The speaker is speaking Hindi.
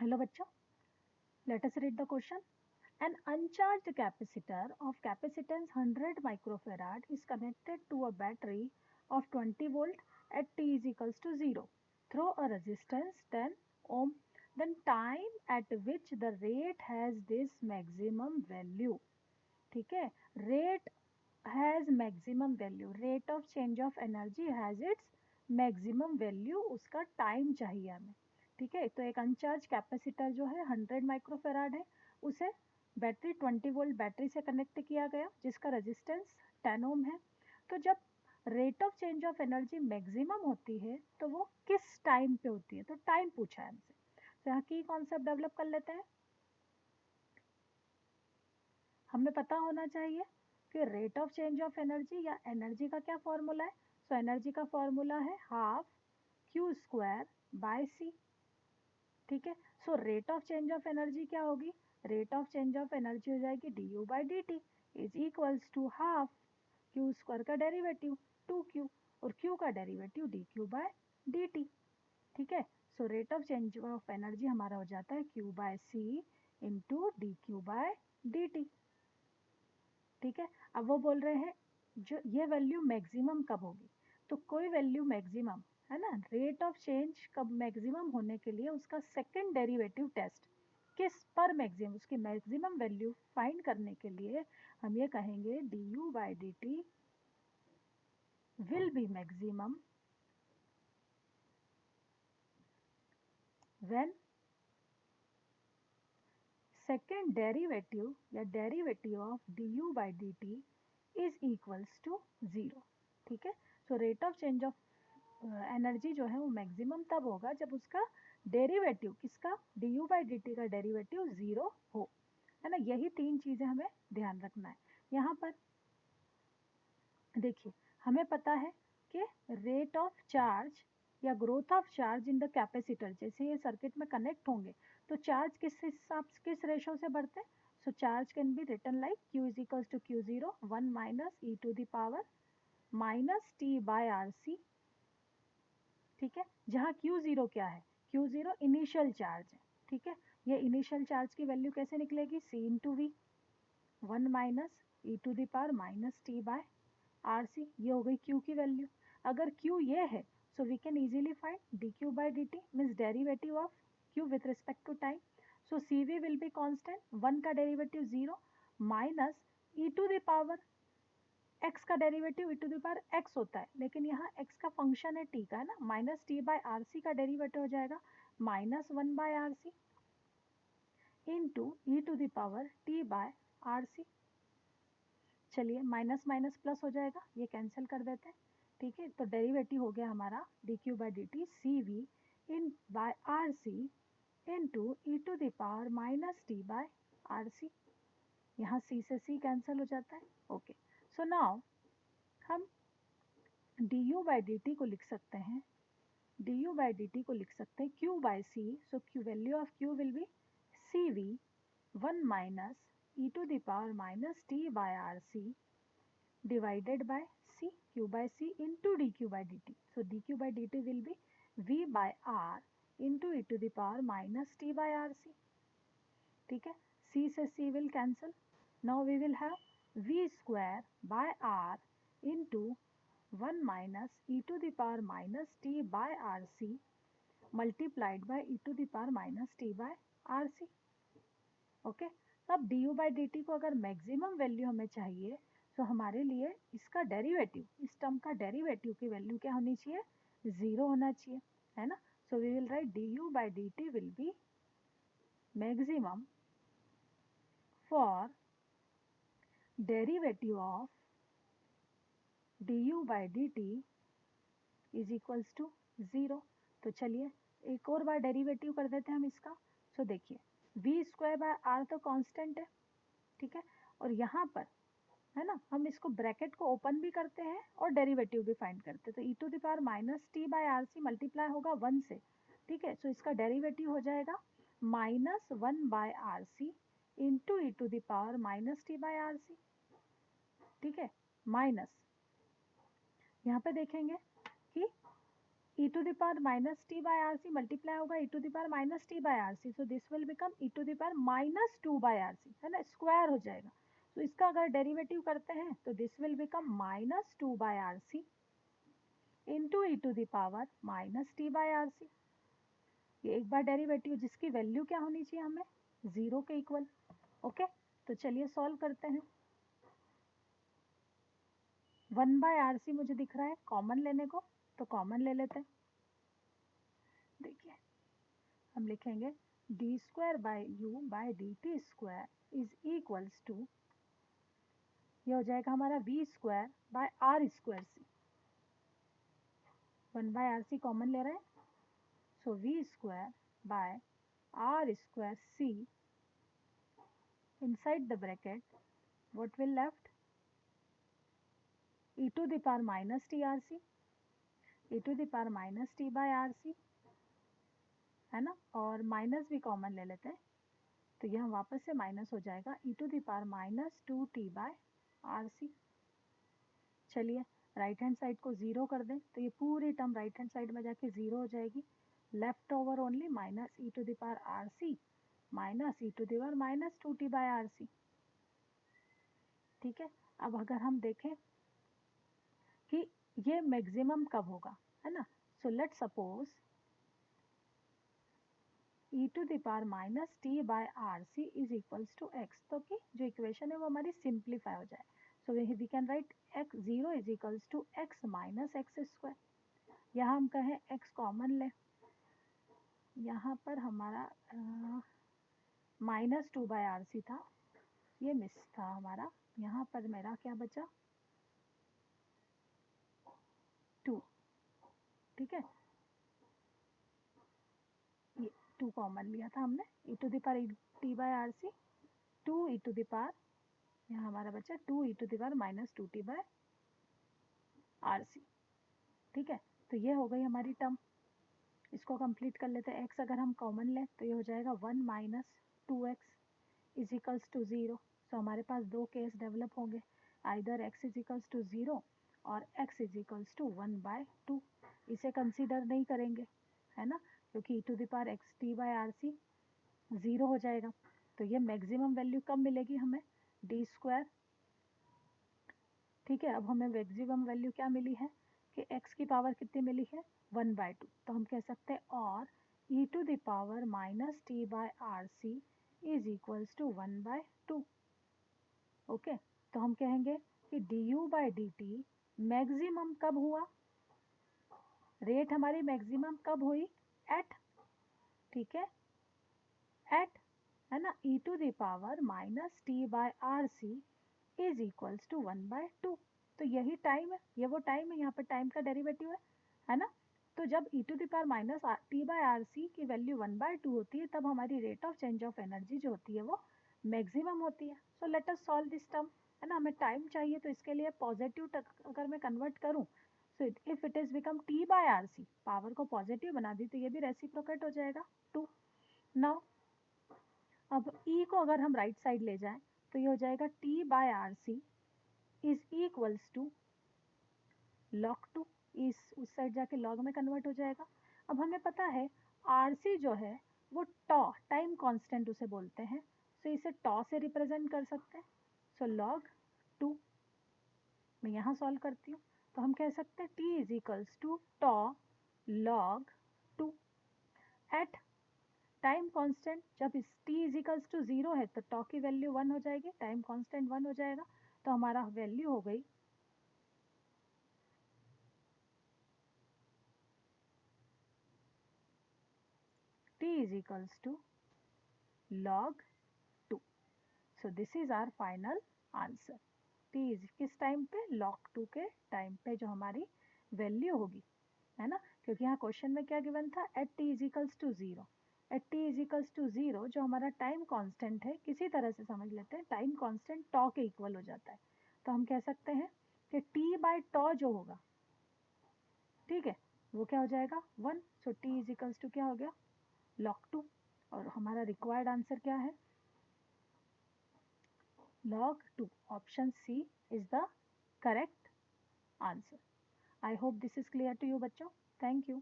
Hello bachcho, let us read the question. An uncharged capacitor of capacitance 100 microfarad is connected to a battery of 20 volt at t is equals to 0 through a resistance 10 ohm. Then time at which the rate has this maximum value. ठीक है, rate has maximum value, rate of change of energy has its maximum value, उसका टाइम चाहिए हमें. ठीक है, तो एक अनचार्ज कैपेसिटर जो है 100 माइक्रोफेराड है, उसे बैटरी 20 वोल्ट बैटरी से कनेक्ट किया गया जिसका रेजिस्टेंस 10 ओम है. तो जब rate of change of energy maximum होती है तो वो किस टाइम पे होती है, तो टाइम पूछा है हमसे. तो यहाँ की कॉन्सेप्ट डेवलप कर लेते हैं. हमें पता होना चाहिए कि rate of change of energy या एनर्जी का क्या फॉर्मूला है. सो एनर्जी का फॉर्मूला है half Q square by C. ठीक है, so rate of change of energy क्या होगी, rate of change of energy हो जाएगी D U by D T is equals to half Q square का डेरिवेटिव 2q और q का derivative D Q by D T. ठीक है, so rate of change of energy हमारा हो जाता है q by C into D Q by D T. ठीक है, अब वो बोल रहे हैं जो ये वैल्यू मैक्सिमम कब होगी, तो कोई वैल्यू मैक्सिमम है ना, रेट ऑफ चेंज कब मैक्सिमम होने के लिए उसका सेकंड डेरिवेटिव टेस्ट किस पर मैक्सिमम, उसकी मैक्सिमम वैल्यू फाइंड करने के लिए हम ये कहेंगे D U by D T will be maximum when second derivative या derivative of D U by D T is equals to 0. ठीक है, so rate of change of energy जो है वो मैक्सिमम तब होगा जब उसका डेरिवेटिव किसका, D U by D T का डेरिवेटिव 0 हो, है ना. यही तीन चीजें हमें ध्यान रखना है. यहाँ पर देखिए हमें पता है कि रेट ऑफ चार्ज या growth of charge in the capacitor, जैसे ये सर्किट में कनेक्ट होंगे तो चार्ज किस हिसाब से, किस रेशो से बढ़ते हैं. So charge can be written like q is equals to q zero 1 minus E to the power minus T by R C. ठीक है, जहाँ q जीरो क्या है, q जीरो इनिशियल चार्ज है. ठीक है, ये इनिशियल चार्ज की वैल्यू कैसे निकलेगी, c into V 1 minus E to the power minus T by R C. ये हो गई q की वैल्यू. अगर q ये है so we can easily find dq by dt means derivative of q with respect to time. So cv will be constant, 1 का derivative 0 minus e to the power x का derivative e to the power x होता है, लेकिन यहाँ x का फंक्शन है t का, है ना, minus T by R C का डेरिवेटिव हो जाएगा minus 1 by R C into E to the power t by R C. चलिए माइनस माइनस प्लस हो जाएगा, ये कैंसिल कर देते हैं. ठीक है, तो डेरिवेटिव हो गया हमारा D Q by D T C V in by R C into E to the power minus T by R C. यहाँ सी से सी कैंसिल हो जाता है. ओके, सो नाउ हम D U by D T को लिख सकते हैं, D U by D T को लिख सकते हैं Q by C. So Q value of Q will be C V 1 minus E to the power minus T by R C divided by c q by c into dq by dt. So dq by dt will be v by r into e to the power minus t by rc. ठीक है, c से c will cancel. Now we will have v square by r into 1 minus e to the power minus t by rc multiplied by e to the power minus t by rc. Okay, तो अब D U by D T को अगर मैक्सिमम वैल्यू हमें चाहिए तो हमारे लिए इसका डेरिवेटिव, इस टर्म का डेरिवेटिव की वैल्यू क्या होनी चाहिए, 0 होना चाहिए, है ना. So we will write D U by D T will be maximum for derivative of D U by D T is equals to 0. तो चलिए एक और बार डेरिवेटिव कर देते हैं हम इसका. सो देखिए वी स्क्वायर बाय आर तो कांस्टेंट है. ठीक है, और यहाँ पर है ना, हम इसको ब्रैकेट को ओपन भी करते हैं और डेरिवेटिव भी फाइंड करते हैं. तो e to the power minus T by R C multiply होगा 1 से. ठीक है, सो इसका डेरिवेटिव हो जाएगा minus 1 by R C into E to the power minus T by R C. ठीक है, माइनस यहाँ पे देखेंगे कि e to the power minus t by rc multiply होगा e to the power minus t by rc, so this will become e to the power minus 2 by rc, है ना, स्क्वायर हो जाएगा। तो इसका अगर डेरिवेटिव करते हैं तो this will become minus 2 by rc into e to the power minus t by rc। ये एक बार डेरिवेटिव जिसकी वैल्यू क्या होनी चाहिए हमें, 0 के इक्वल। ओके, तो चलिए सॉल्व करते हैं। 1 बाय आर सी मुझे दिख रहा है कॉमन लेने को, तो कॉमन ले लेते हैं। देखिए हम लिखेंगे D square by U by D T square is equals to, ये हो जाएगा हमारा V square by R square C. 1 by R C common ले रहे हैं, so V square by R square C inside the bracket what will left, e to the power minus t rc, e to the power minus t by rc, है ना, और माइनस भी कॉमन ले लेते हैं, तो यह वापस से माइनस हो जाएगा e to the power minus 2t by R C. चलिए राइट हैंड साइड को ज़ीरो कर दें तो ये पूरी टर्म राइट हैंड साइड में जाके ज़ीरो हो जाएगी, left over only minus e to the power R C minus e to the power minus 2t by R C. ठीक है, अब अगर हम देखें कि ये मैक्सिमम कब होगा, है ना, so let's suppose e to the power minus T by R C is equals to X, तो कि जो इक्वेशन है वो हमारी सिंप्लीफाई हो जाए। So we can write X zero is equals to X minus X square. यहाँ हम कहें एक्स कॉमन ले, यहाँ पर हमारा माइनस 2 बाय आर सी था, ये मिस था हमारा, यहाँ पर मेरा क्या बचा 2। ठीक है, ये 2 कॉमन लिया था हमने, e to the power T by R C 2 e to the power, यहाँ हमारा बचा 2 e to the power minus 2t by R C. ठीक है, तो ये हो गई हमारी टर्म, इसको कंप्लीट कर लेते हैं। एक्स अगर हम कॉमन लें तो ये हो जाएगा 1 minus 2x is equals to 0। So हमारे पास दो केस डेवलप होंगे, either x is equals to 0 और x is equals to 1 by 2। इसे कंसीडर नहीं करेंगे, है ना, क्योंकि e to the power X T by R C 0 हो जाएगा। तो ये मैक्सिमम वैल्यू कब मिलेगी हमें, डी स्क्वायर। ठीक है, अब हमें मैक्सिमम वैल्यू क्या मिली है कि x की पावर कितनी मिली है 1 बाय 2, तो हम कह सकते हैं और e to the power minus T by R C is equals to 1 by 2। Okay, तो हम कहेंगे कि D U by D T maximum कब हुआ, रेट हमारी मैक्सिमम कब हुई एट, ठीक है, एट, है ना, e to the power minus T by R C is equals to 1 by 2। तो यही टाइम है, ये वो टाइम है, यहाँ पर टाइम का डेरिवेटिव है ना। तो जब e to the power minus T by R C की वैल्यू 1 बाय 2 होती है तब हमारी rate of change of energy जो होती है वो मैक्सिमम होती है। So let us solve this term, है ना, हमें टाइम चाहिए तो इसके लिए पॉजिटिव अगर मैं कन्वर्ट करूँ, so if it is become T by R C, power को पॉजिटिव बना दी तो ये भी रेसिप्रोकेट हो जाएगा 2। नाउ अब e को अगर हम राइट साइड ले जाएं तो ये हो जाएगा t by R C is equals to log 2, इस उस साइड जाके लॉग में कन्वर्ट हो जाएगा। अब हमें पता है आर सी जो है वो टॉ टाइम कांस्टेंट उसे बोलते हैं, सो इसे टॉ से रिप्रेजेंट कर सकते हैं। सो लॉग 2, मैं यहाँ सॉल्व करती हूँ तो हम कह सकते हैं t is equals to tau log 2 at time constant. जब इस t इज इक्वल्स टू 0 है तो टॉ की वैल्यू 1 हो जाएगी, टाइम कांस्टेंट 1 हो जाएगा, तो हमारा वैल्यू हो गई t is equals to log 2। So this is our final answer। t is किस टाइम पे, log 2 के टाइम पे जो हमारी वैल्यू होगी, है ना, क्योंकि यहाँ क्वेश्चन में क्या गिवन था at t is equals to 0। At t is equals to 0 जो हमारा टाइम कांस्टेंट है, किसी तरह से समझ लेते हैं, टाइम कांस्टेंट टॉ के इक्वल हो जाता है, तो हम कह सकते हैं कि t बाय टॉ जो होगा, ठीक है, वो क्या हो जाएगा 1। सो t इज इक्वल्स टू क्या हो गया log 2, और हमारा रिक्वायर्ड आंसर क्या है log 2। Option C is the correct answer. I hope this is clear to you बच्चों। Thank you.